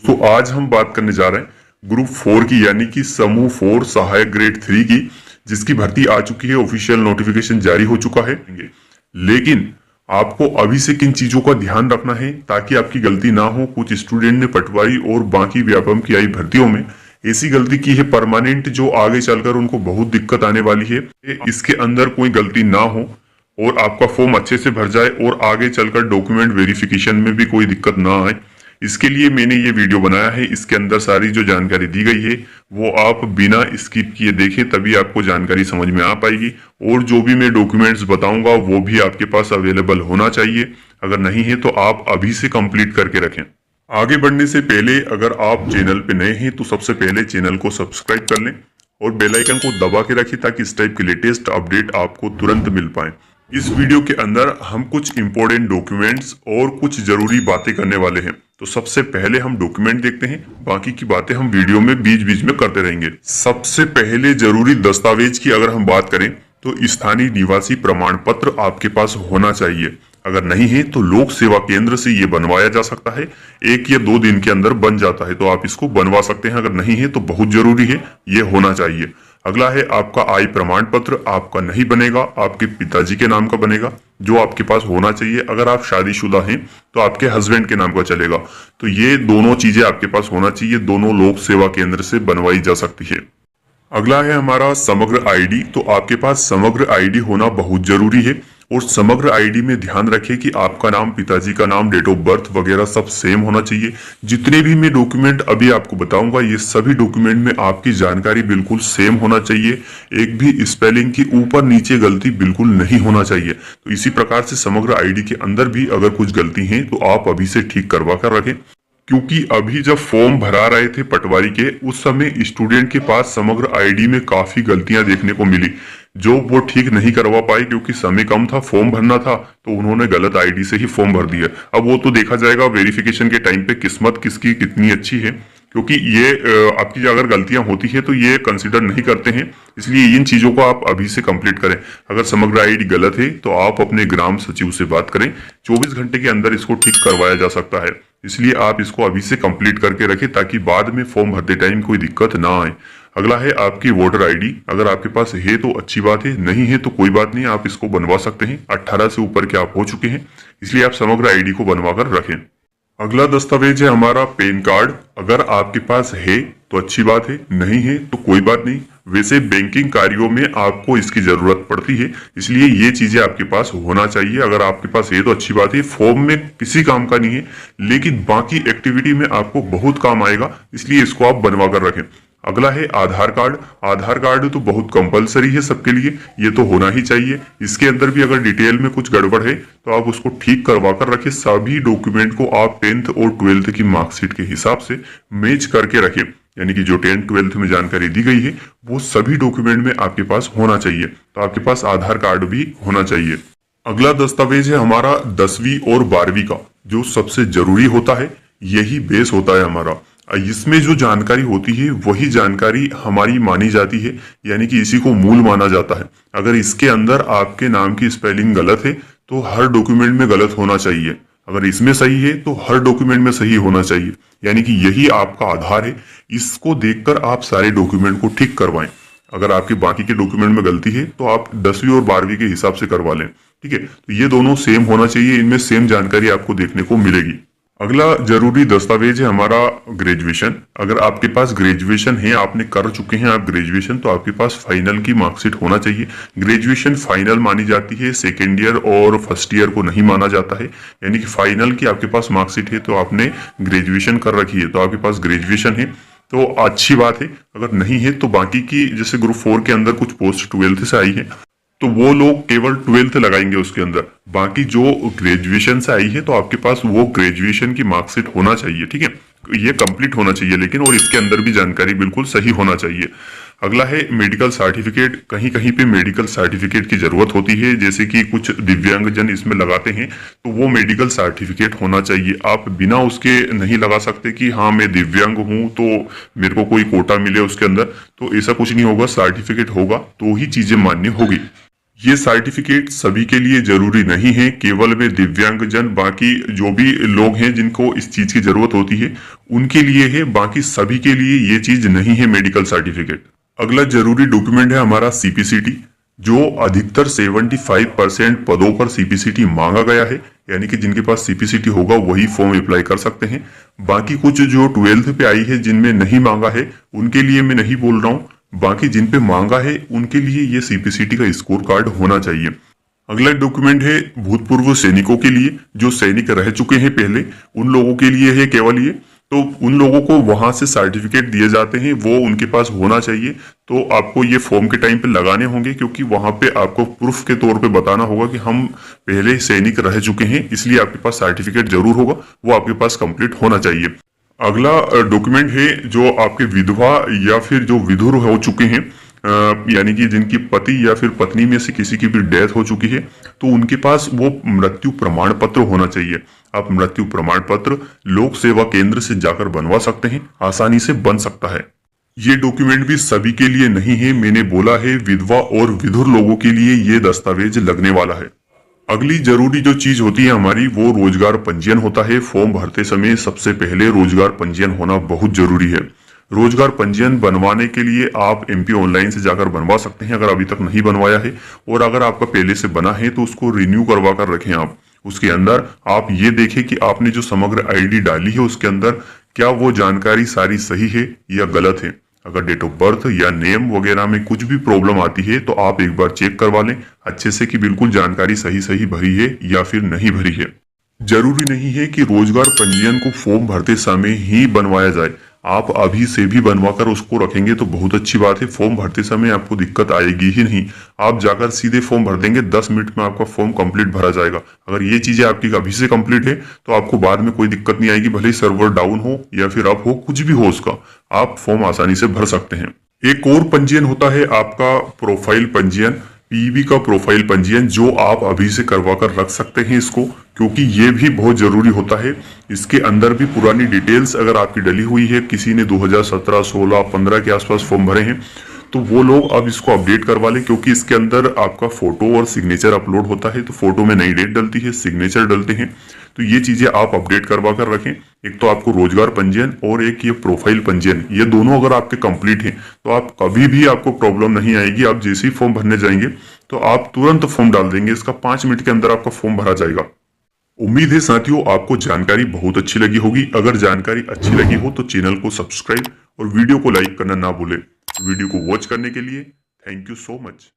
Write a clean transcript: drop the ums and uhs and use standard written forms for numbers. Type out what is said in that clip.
तो आज हम बात करने जा रहे हैं ग्रुप 4 की, यानी कि समूह 4 सहायक ग्रेड 3 की, जिसकी भर्ती आ चुकी है। ऑफिशियल नोटिफिकेशन जारी हो चुका है। लेकिन आपको अभी से किन चीजों का ध्यान रखना है ताकि आपकी गलती ना हो। कुछ स्टूडेंट ने पटवारी और बाकी व्यापम की आई भर्तियों में ऐसी गलती की है परमानेंट, जो आगे चलकर उनको बहुत दिक्कत आने वाली है। इसके अंदर कोई गलती ना हो और आपका फॉर्म अच्छे से भर जाए और आगे चलकर डॉक्यूमेंट वेरिफिकेशन में भी कोई दिक्कत ना आए। इसके लिए मैंने ये वीडियो बनाया है। इसके अंदर सारी जो जानकारी दी गई है वो आप बिना स्किप किए देखें, तभी आपको जानकारी समझ में आ पाएगी। और जो भी मैं डॉक्यूमेंट्स बताऊंगा वो भी आपके पास अवेलेबल होना चाहिए। अगर नहीं है तो आप अभी से कंप्लीट करके रखें। आगे बढ़ने से पहले अगर आप चैनल पे नए हैं तो सबसे पहले चैनल को सब्सक्राइब कर लें और बेल आइकन को दबा के रखें ताकि इस टाइप के लेटेस्ट अपडेट आपको तुरंत मिल पाए। इस वीडियो के अंदर हम कुछ इंपॉर्टेंट डॉक्यूमेंट्स और कुछ जरूरी बातें करने वाले हैं। तो सबसे पहले हम डॉक्यूमेंट देखते हैं, बाकी की बातें हम वीडियो में बीच बीच में करते रहेंगे। सबसे पहले जरूरी दस्तावेज की अगर हम बात करें तो स्थानीय निवासी प्रमाण पत्र आपके पास होना चाहिए। अगर नहीं है तो लोक सेवा केंद्र से ये बनवाया जा सकता है। 1 या 2 दिन के अंदर बन जाता है, तो आप इसको बनवा सकते हैं। अगर नहीं है तो बहुत जरूरी है, ये होना चाहिए। अगला है आपका आय प्रमाण पत्र। आपका नहीं बनेगा, आपके पिताजी के नाम का बनेगा, जो आपके पास होना चाहिए। अगर आप शादीशुदा हैं तो आपके हस्बैंड के नाम का चलेगा। तो ये दोनों चीजें आपके पास होना चाहिए, दोनों लोक सेवा केंद्र से बनवाई जा सकती है। अगला है हमारा समग्र आईडी। तो आपके पास समग्र आईडी होना बहुत जरूरी है। और समग्र आईडी में ध्यान रखें कि आपका नाम, पिताजी का नाम, डेट ऑफ बर्थ वगैरह सब सेम होना चाहिए। जितने भी मैं डॉक्यूमेंट अभी आपको बताऊंगा ये सभी डॉक्यूमेंट में आपकी जानकारी बिल्कुल सेम होना चाहिए। एक भी स्पेलिंग की ऊपर नीचे गलती बिल्कुल नहीं होना चाहिए। तो इसी प्रकार से समग्र आईडी के अंदर भी अगर कुछ गलती है तो आप अभी से ठीक करवा कर रखें। क्योंकि अभी जब फॉर्म भरा रहे थे पटवारी के, उस समय स्टूडेंट के पास समग्र आईडी में काफी गलतियां देखने को मिली, जो वो ठीक नहीं करवा पाए। क्योंकि समय कम था, फॉर्म भरना था, तो उन्होंने गलत आईडी से ही फॉर्म भर दिया। अब वो तो देखा जाएगा वेरिफिकेशन के टाइम पे किस्मत किसकी कितनी अच्छी है। क्योंकि ये आपकी अगर गलतियां होती है तो ये कंसिडर नहीं करते हैं। इसलिए इन चीजों को आप अभी से कंप्लीट करें। अगर समग्र आईडी गलत है तो आप अपने ग्राम सचिव से बात करें। 24 घंटे के अंदर इसको ठीक करवाया जा सकता है। इसलिए आप इसको अभी से कंप्लीट करके रखें ताकि बाद में फॉर्म भरते टाइम कोई दिक्कत ना आए। अगला है आपकी वोटर आईडी। अगर आपके पास है तो अच्छी बात है, नहीं है तो कोई बात नहीं, आप इसको बनवा सकते हैं। 18 से ऊपर के आप हो चुके हैं, इसलिए आप समग्र आईडी को बनवा कर रखें। अगला दस्तावेज है हमारा पैन कार्ड। अगर आपके पास है तो अच्छी बात है, नहीं है तो कोई बात नहीं। वैसे बैंकिंग कार्यों में आपको इसकी जरूरत पड़ती है, इसलिए ये चीजें आपके पास होना चाहिए। अगर आपके पास है तो अच्छी बात है। फॉर्म में किसी काम का नहीं है, लेकिन बाकी एक्टिविटी में आपको बहुत काम आएगा, इसलिए इसको आप बनवा कर रखें। अगला है आधार कार्ड। आधार कार्ड तो बहुत कंपलसरी है सबके लिए, ये तो होना ही चाहिए। इसके अंदर भी अगर डिटेल में कुछ गड़बड़ है तो आप उसको ठीक करवा कर रखें। सभी डॉक्यूमेंट को आप 10th और 12th की मार्कशीट के हिसाब से मैच करके रखें। यानी कि जो 10th 12th में जानकारी दी गई है वो सभी डॉक्यूमेंट में आपके पास होना चाहिए। तो आपके पास आधार कार्ड भी होना चाहिए। अगला दस्तावेज है हमारा 10वीं और 12वीं का, जो सबसे जरूरी होता है। यही बेस होता है हमारा। इसमें जो जानकारी होती है वही जानकारी हमारी मानी जाती है, यानी कि इसी को मूल माना जाता है। अगर इसके अंदर आपके नाम की स्पेलिंग गलत है तो हर डॉक्यूमेंट में गलत होना चाहिए। अगर इसमें सही है तो हर डॉक्यूमेंट में सही होना चाहिए। यानी कि यही आपका आधार है। इसको देखकर आप सारे डॉक्यूमेंट को ठीक करवाएं। अगर आपके बाकी के डॉक्यूमेंट में गलती है तो आप 10वीं और 12वीं के हिसाब से करवा लें। ठीक है, तो ये दोनों सेम होना चाहिए, इनमें सेम जानकारी आपको देखने को मिलेगी। अगला जरूरी दस्तावेज है हमारा ग्रेजुएशन। अगर आपके पास ग्रेजुएशन है, आपने कर चुके हैं आप ग्रेजुएशन, तो आपके पास फाइनल की मार्कशीट होना चाहिए। ग्रेजुएशन फाइनल मानी जाती है, सेकेंड ईयर और फर्स्ट ईयर को नहीं माना जाता है। यानी कि फाइनल की आपके पास मार्कशीट है तो आपने ग्रेजुएशन कर रखी है, तो आपके पास ग्रेजुएशन है तो अच्छी बात है। अगर नहीं है तो बाकी की, जैसे ग्रुप 4 के अंदर कुछ पोस्ट 12th से आई है तो वो लोग केवल 12th लगाएंगे उसके अंदर। बाकी जो ग्रेजुएशन से आई है तो आपके पास वो ग्रेजुएशन की मार्कशीट होना चाहिए। ठीक है, ये कंप्लीट होना चाहिए लेकिन, और इसके अंदर भी जानकारी बिल्कुल सही होना चाहिए। अगला है मेडिकल सर्टिफिकेट। कहीं कहीं पे मेडिकल सर्टिफिकेट की जरूरत होती है, जैसे कि कुछ दिव्यांगजन इसमें लगाते हैं, तो वो मेडिकल सर्टिफिकेट होना चाहिए। आप बिना उसके नहीं लगा सकते कि हाँ मैं दिव्यांग हूं तो मेरे को कोई कोटा मिले उसके अंदर, तो ऐसा कुछ नहीं होगा। सर्टिफिकेट होगा तो ही चीजें मान्य होगी। ये सर्टिफिकेट सभी के लिए जरूरी नहीं है, केवल वे दिव्यांगजन, बाकी जो भी लोग हैं जिनको इस चीज की जरूरत होती है उनके लिए है, बाकी सभी के लिए ये चीज नहीं है मेडिकल सर्टिफिकेट। अगला जरूरी डॉक्यूमेंट है हमारा सीपीसीटी, जो अधिकतर 75% पदों पर सीपीसीटी मांगा गया है, यानी कि जिनके पास सीपीसीटी होगा वही फॉर्म अप्लाई कर सकते हैं। बाकी कुछ जो 12th पे आई है जिनमें नहीं मांगा है उनके लिए मैं नहीं बोल रहा हूँ, बाकी जिन पे मांगा है उनके लिए ये सीपीसीटी का स्कोर कार्ड होना चाहिए। अगला डॉक्यूमेंट है भूतपूर्व सैनिकों के लिए, जो सैनिक रह चुके हैं पहले, उन लोगों के लिए है केवल ये। तो उन लोगों को वहां से सर्टिफिकेट दिए जाते हैं, वो उनके पास होना चाहिए। तो आपको ये फॉर्म के टाइम पे लगाने होंगे, क्योंकि वहां पे आपको प्रूफ के तौर पे बताना होगा कि हम पहले सैनिक रह चुके हैं, इसलिए आपके पास सर्टिफिकेट जरूर होगा, वो आपके पास कंप्लीट होना चाहिए। अगला डॉक्यूमेंट है जो आपके विधवा या फिर जो विधुर हो चुके हैं, यानी कि जिनकी पति या फिर पत्नी में से किसी की भी डेथ हो चुकी है, तो उनके पास वो मृत्यु प्रमाण पत्र होना चाहिए। आप मृत्यु प्रमाण पत्र लोक सेवा केंद्र से जाकर बनवा सकते हैं, आसानी से बन सकता है। ये डॉक्यूमेंट भी सभी के लिए नहीं है, मैंने बोला है विधवा और विधुर लोगों के लिए ये दस्तावेज लगने वाला है। अगली जरूरी जो चीज होती है हमारी, वो रोजगार पंजीयन होता है। फॉर्म भरते समय सबसे पहले रोजगार पंजीयन होना बहुत जरूरी है। रोजगार पंजीयन बनवाने के लिए आप एमपी ऑनलाइन से जाकर बनवा सकते हैं, अगर अभी तक नहीं बनवाया है, और अगर आपका पहले से बना है तो उसको रिन्यू करवा कर रखें आप। उसके अंदर आप ये देखें कि आपने जो समग्र आईडी डाली है उसके अंदर क्या वो जानकारी सारी सही है या गलत है। अगर डेट ऑफ बर्थ या नेम वगैरह में कुछ भी प्रॉब्लम आती है तो आप एक बार चेक करवा लें अच्छे से कि बिल्कुल जानकारी सही सही भरी है या फिर नहीं भरी है। जरूरी नहीं है कि रोजगार पंजीयन को फॉर्म भरते समय ही बनवाया जाए, आप अभी से भी बनवाकर उसको रखेंगे तो बहुत अच्छी बात है। फॉर्म भरते समय आपको दिक्कत आएगी ही नहीं, आप जाकर सीधे फॉर्म भर देंगे, 10 मिनट में आपका फॉर्म कंप्लीट भरा जाएगा। अगर ये चीजें आपकी अभी से कंप्लीट है तो आपको बाद में कोई दिक्कत नहीं आएगी, भले ही सर्वर डाउन हो या फिर अप हो, कुछ भी हो उसका, आप फॉर्म आसानी से भर सकते हैं। एक और पंजीयन होता है आपका प्रोफाइल पंजीयन, पीईबी का प्रोफाइल पंजीयन, जो आप अभी से करवा कर रख सकते हैं इसको, क्योंकि ये भी बहुत जरूरी होता है। इसके अंदर भी पुरानी डिटेल्स अगर आपकी डली हुई है, किसी ने 2017, 16, 15 के आसपास फॉर्म भरे हैं, तो वो लोग अब इसको अपडेट करवा लें, क्योंकि इसके अंदर आपका फोटो और सिग्नेचर अपलोड होता है। तो फोटो में नई डेट डलती है, सिग्नेचर डलते हैं, तो ये चीजें आप अपडेट करवा कर रखें। एक तो आपको रोजगार पंजीयन और एक ये प्रोफाइल पंजीयन, ये दोनों अगर आपके कंप्लीट हैं तो आप कभी भी आपको प्रॉब्लम नहीं आएगी। आप जैसे ही फॉर्म भरने जाएंगे तो आप तुरंत फॉर्म डाल देंगे, इसका 5 मिनट के अंदर आपका फॉर्म भरा जाएगा। उम्मीद है साथियों आपको जानकारी बहुत अच्छी लगी होगी। अगर जानकारी अच्छी लगी हो तो चैनल को सब्सक्राइब और वीडियो को लाइक करना ना भूले। वीडियो को वॉच करने के लिए थैंक यू सो मच।